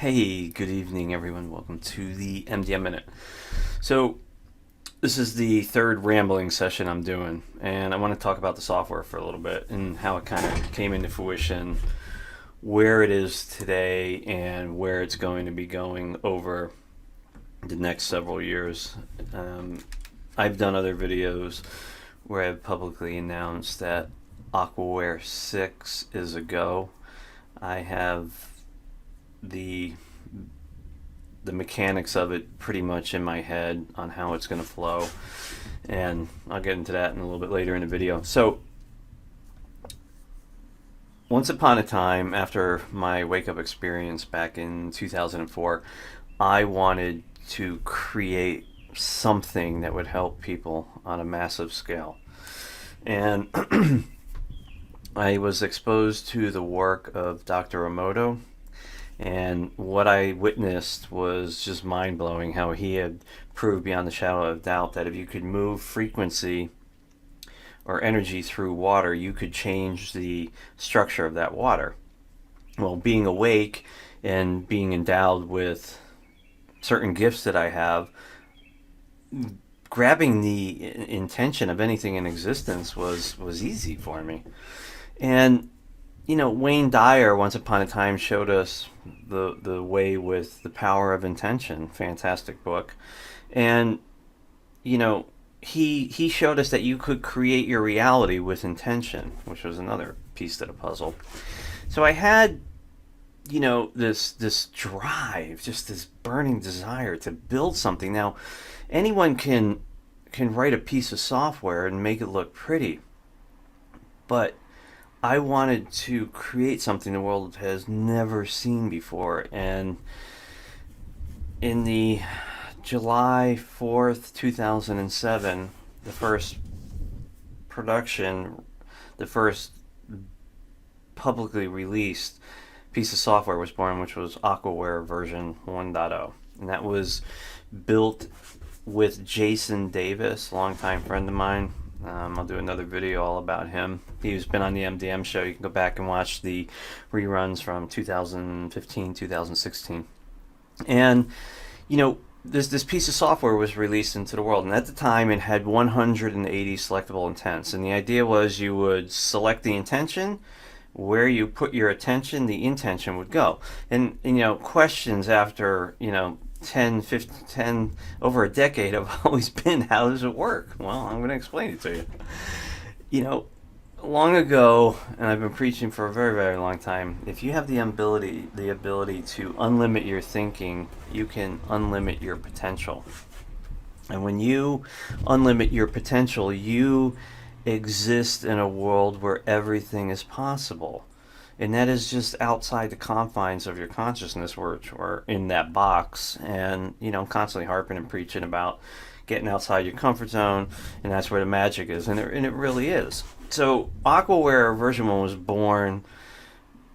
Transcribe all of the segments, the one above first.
Hey, good evening, everyone. Welcome to the MDM Minute. So, this is the third rambling session I'm doing, and I want to talk about the software for a little bit and how it kind of came into fruition, where it is today, and where it's going to be going over the next several years. I've done other videos where I've publicly announced that Aquaware 6 is a go. I have the mechanics of it pretty much in my head on how it's going to flow, and I'll get into that in a little bit later in the video. So once upon a time, after my wake-up experience back in 2004, I wanted to create something that would help people on a massive scale, and I was exposed to the work of Dr. Emoto. And what I witnessed was just mind-blowing, how he had proved beyond the shadow of doubt that if you could move frequency or energy through water, you could change the structure of that water. Well, being awake and being endowed with certain gifts that I have, grabbing the intention of anything in existence was easy for me. And Wayne Dyer once upon a time showed us the way with The Power of Intention. Fantastic book. And he showed us that you could create your reality with intention, which was another piece to the puzzle. So I had this drive, just this burning desire to build something. Now, anyone can write a piece of software and make it look pretty, but I wanted to create something the world has never seen before. And in the July 4th, 2007, the first production, the first publicly released piece of software was born, which was Aquaware version 1.0. And that was built with Jason Davis, longtime friend of mine. I'll do another video all about him. He's been on the MDM show. You can go back and watch the reruns from 2015, 2016. And, this piece of software was released into the world. And at the time, it had 180 selectable intents. And the idea was you would select the intention. Where you put your attention, the intention would go. And questions after, 10, 15, 10, over a decade have always been, how does it work? Well, I'm going to explain it to you. Long ago, and I've been preaching for a very, very long time, if you have the ability to unlimit your thinking, you can unlimit your potential. And when you unlimit your potential, you exist in a world where everything is possible. And that is just outside the confines of your consciousness, which are in that box. And, I'm constantly harping and preaching about getting outside your comfort zone, and that's where the magic is. And it really is. So Aquaware version 1 was born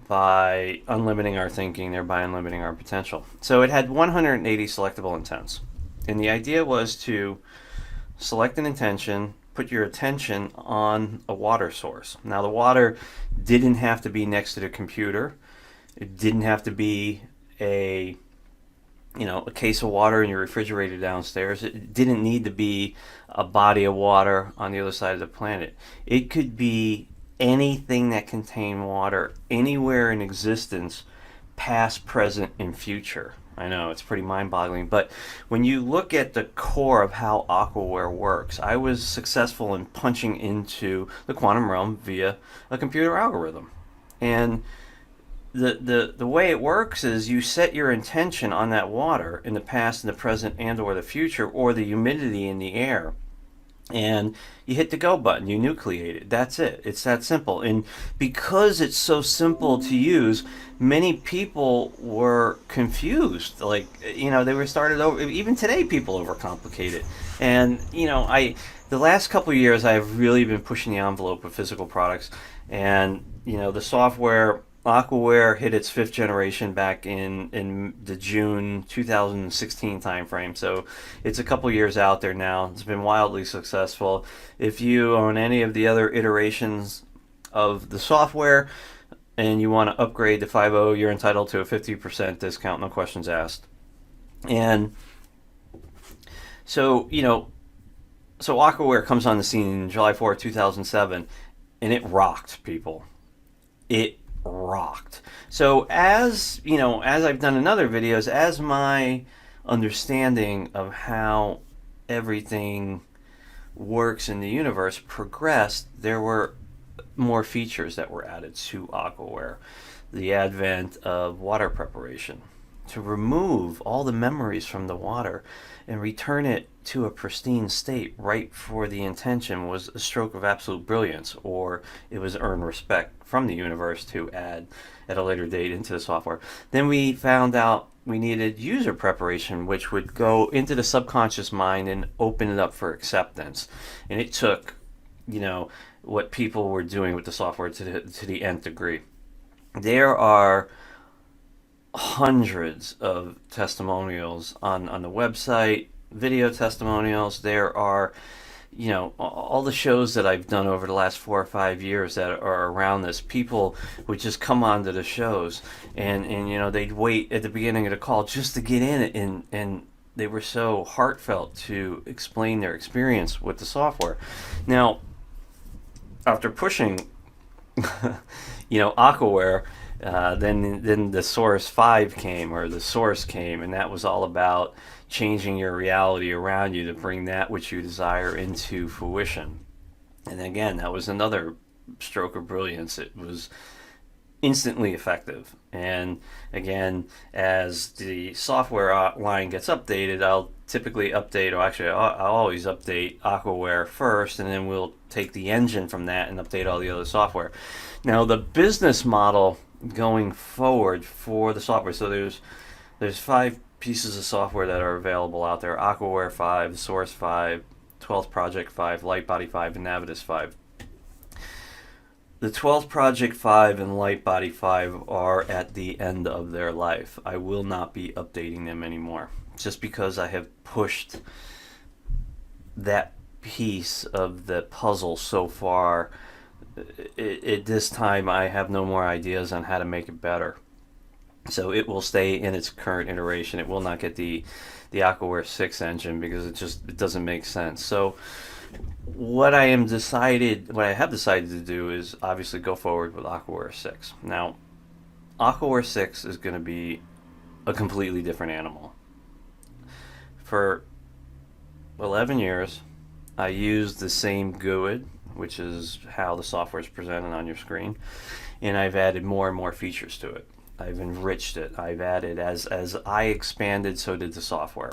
by unlimiting our thinking, thereby unlimiting our potential. So it had 180 selectable intents. And the idea was to select an intention, put your attention on a water source. Now, the water didn't have to be next to the computer. It didn't have to be a case of water in your refrigerator downstairs. It didn't need to be a body of water on the other side of the planet. It could be anything that contained water anywhere in existence, past, present, and future. I know, it's pretty mind-boggling, but when you look at the core of how Aquaware works, I was successful in punching into the quantum realm via a computer algorithm. And the way it works is you set your intention on that water in the past, in the present, and or the future, or the humidity in the air. And you hit the go button, you nucleate it. That's it. It's that simple. And because it's so simple to use, many people were confused. They were started over. Even today, people overcomplicate it. And, the last couple of years, I've really been pushing the envelope of physical products. And, the software, Aquaware, hit its 5th generation back in the June 2016 timeframe. So it's a couple years out there now. It's been wildly successful. If you own any of the other iterations of the software, and you want to upgrade to 5.0, you're entitled to a 50% discount, no questions asked. And so, so Aquaware comes on the scene July 4th, 2007, and it rocked, people. It rocked. So as I've done in other videos, as my understanding of how everything works in the universe progressed, there were more features that were added to Aquaware. The advent of water preparation to remove all the memories from the water and return it to a pristine state right before the intention was a stroke of absolute brilliance, or it was earned respect from the universe to add at a later date into the software. Then we found out we needed user preparation, which would go into the subconscious mind and open it up for acceptance. And it took, what people were doing with the software to the nth degree. There are hundreds of testimonials on the website, video testimonials. There are, all the shows that I've done over the last 4 or 5 years that are around this. People would just come onto the shows and they'd wait at the beginning of the call just to get in it, and they were so heartfelt to explain their experience with the software. Now, after pushing, Aquaware, then the Source 5 came, or the Source came, and that was all about changing your reality around you to bring that which you desire into fruition. And again, that was another stroke of brilliance. It was instantly effective. And again, as the software line gets updated, I'll typically update, or actually I'll always update Aquaware first, and then we'll take the engine from that and update all the other software. Now, the business model going forward for the software, so there's 5 pieces of software that are available out there: Aquaware 5, Source 5, 12th Project 5, Lightbody 5, and Navitus 5. The 12th Project 5 and Lightbody 5 are at the end of their life. I will not be updating them anymore, just because I have pushed that piece of the puzzle so far. At this time, I have no more ideas on how to make it better. So it will stay in its current iteration. It will not get the Aquaware 6 engine, because it doesn't make sense. So what I have decided to do is obviously go forward with Aquaware 6. Now, Aquaware 6 is going to be a completely different animal. For 11 years, I used the same GUID, which is how the software is presented on your screen, and I've added more and more features to it. I've enriched it. I've added, as I expanded, so did the software.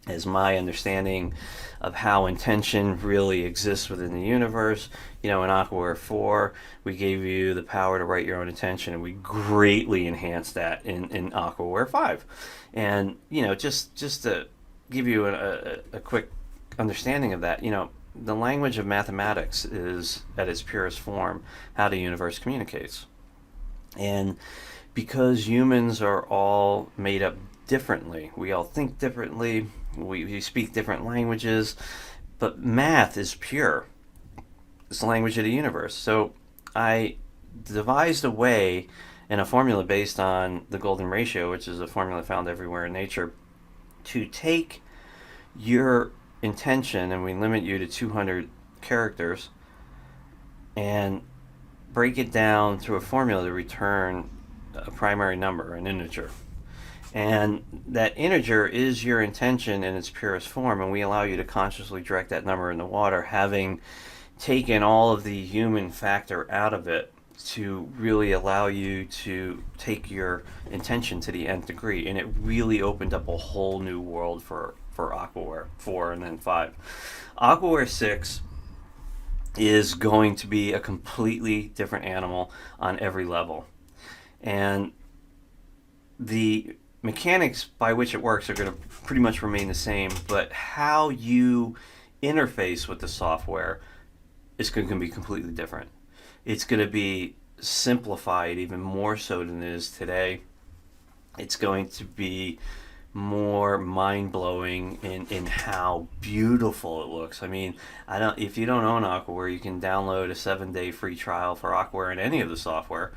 As my understanding of how intention really exists within the universe, in Aquaware 4, we gave you the power to write your own intention, and we greatly enhanced that in Aquaware 5. And, just to give you a quick understanding of that, the language of mathematics is, at its purest form, how the universe communicates. And because humans are all made up differently, we all think differently, we speak different languages, but math is pure. It's the language of the universe. So I devised a way and a formula based on the golden ratio, which is a formula found everywhere in nature, to take your intention, and we limit you to 200 characters, and break it down through a formula to return a primary number, an integer. And that integer is your intention in its purest form, and we allow you to consciously direct that number in the water, having taken all of the human factor out of it to really allow you to take your intention to the nth degree. And it really opened up a whole new world for Aquaware 4 and then 5. Aquaware 6 is going to be a completely different animal on every level. And the mechanics by which it works are going to pretty much remain the same, but how you interface with the software is going to be completely different. It's going to be simplified even more so than it is today. It's going to be more mind-blowing in how beautiful it looks. I mean, I don't if you don't own Aquaware, you can download a 7-day free trial for Aquaware and any of the software.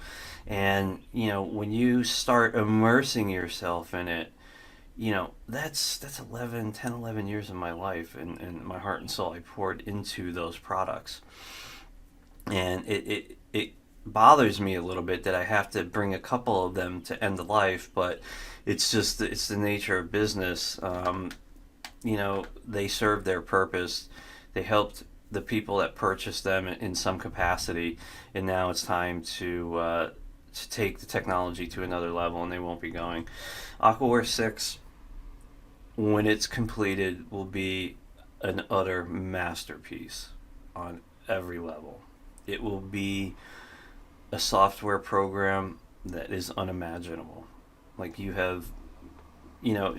And when you start immersing yourself in it, that's 11 years of my life, and my heart and soul I poured into those products. And it bothers me a little bit that I have to bring a couple of them to end of life, but it's the nature of business. They served their purpose. They helped the people that purchased them in some capacity, and now it's time to take the technology to another level, and they won't be going. Aquaware 6, when it's completed, will be an utter masterpiece on every level. It will be a software program that is unimaginable. Like you have,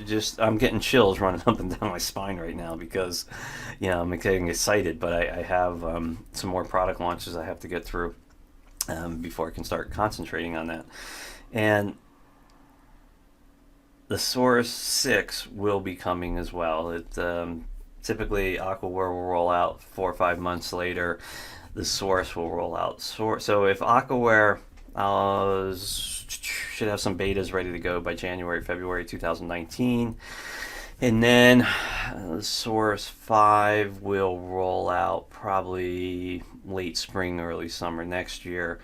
just I'm getting chills running up and down my spine right now because, I'm getting excited. But I have some more product launches I have to get through before I can start concentrating on that. And the Source 6 will be coming as well. Typically Aquaware will roll out 4 or 5 months later. The Source will roll out. So if Aquaware should have some betas ready to go by January, February 2019. And then Source 5 will roll out probably late spring, early summer next year.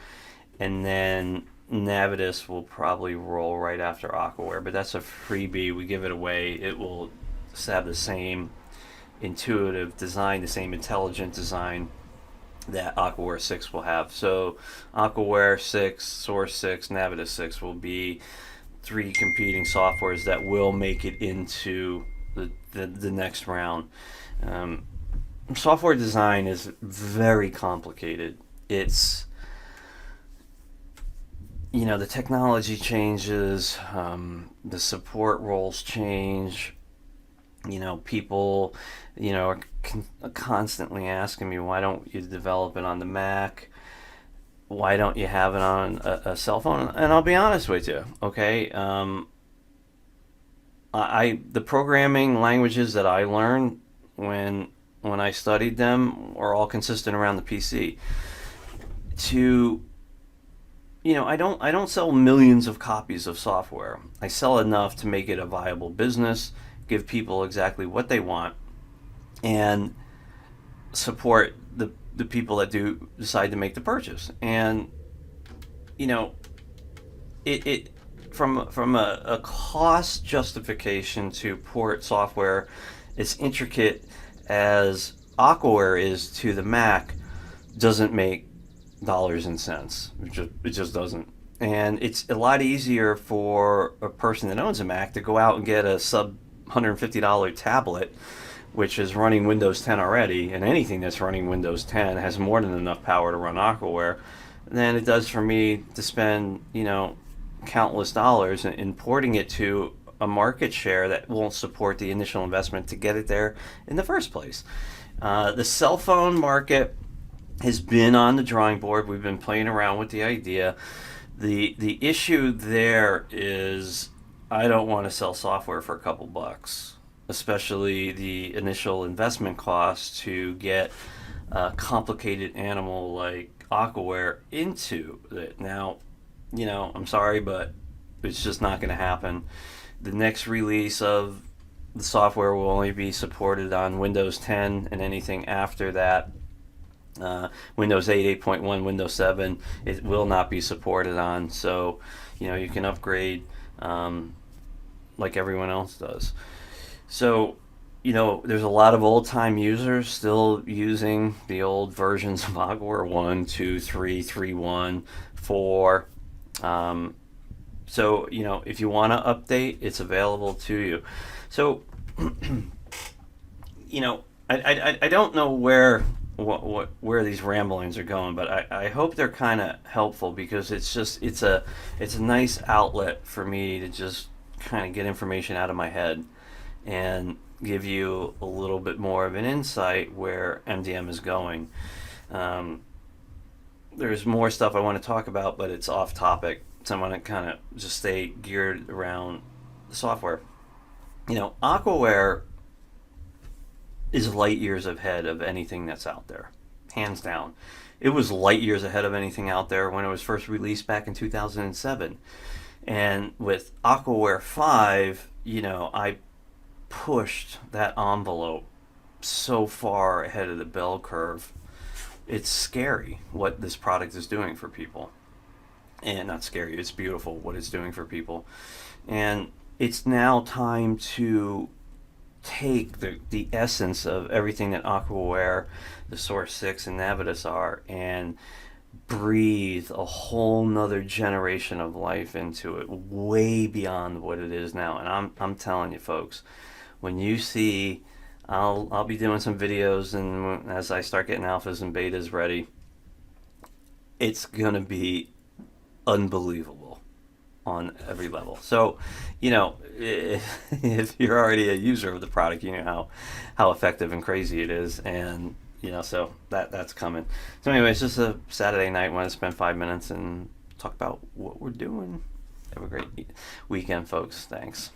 And then Navitus will probably roll right after Aquaware, but that's a freebie. We give it away. It will have the same intuitive design, the same intelligent design that Aquaware 6 will have. So Aquaware 6, Source 6, Navitus 6 will be 3 competing softwares that will make it into the next round. Software design is very complicated. It's the technology changes, the support roles change. People, are constantly asking me, why don't you develop it on the Mac? Why don't you have it on a cell phone? And I'll be honest with you, okay? The programming languages that I learned when I studied them are all consistent around the PC. I don't sell millions of copies of software. I sell enough to make it a viable business, give people exactly what they want, and support the people that do decide to make the purchase. And it from a cost justification to port software as intricate as Aquaware is to the Mac doesn't make dollars and cents. It just doesn't. And it's a lot easier for a person that owns a Mac to go out and get a sub $150 tablet, which is running Windows 10 already, and anything that's running Windows 10 has more than enough power to run Aquaware, than it does for me to spend, countless dollars in importing it to a market share that won't support the initial investment to get it there in the first place. The cell phone market has been on the drawing board. We've been playing around with the idea. The issue there is I don't want to sell software for a couple bucks, especially the initial investment cost to get a complicated animal like Aquaware into it. Now, I'm sorry, but it's just not going to happen. The next release of the software will only be supported on Windows 10, and anything after that, Windows 8, 8.1, Windows 7, it will not be supported on. So, you can upgrade like everyone else does. So, there's a lot of old-time users still using the old versions of Aquaware 1, 2, 3, 3.1, 4. So, if you want to update, it's available to you. So, I don't know where these ramblings are going, but I hope they're kind of helpful, because it's a nice outlet for me to just kind of get information out of my head and give you a little bit more of an insight where MDM is going. There's more stuff I want to talk about, but it's off topic, so I want to kind of just stay geared around the software. Aquaware is light years ahead of anything that's out there, hands down. It was light years ahead of anything out there when it was first released back in 2007. And with Aquaware 5, I pushed that envelope so far ahead of the bell curve. It's scary what this product is doing for people. And not scary, it's beautiful what it's doing for people. And it's now time to take the essence of everything that Aquaware, the Source 6, and Navitus are and breathe a whole nother generation of life into it, way beyond what it is now. And I'm telling you, folks, when you see, I'll be doing some videos, and as I start getting alphas and betas ready, it's gonna be unbelievable on every level. So, if you're already a user of the product, you know how effective and crazy it is, and so that's coming. So anyway, it's just a Saturday night. Want to spend 5 minutes and talk about what we're doing. Have a great weekend, folks. Thanks.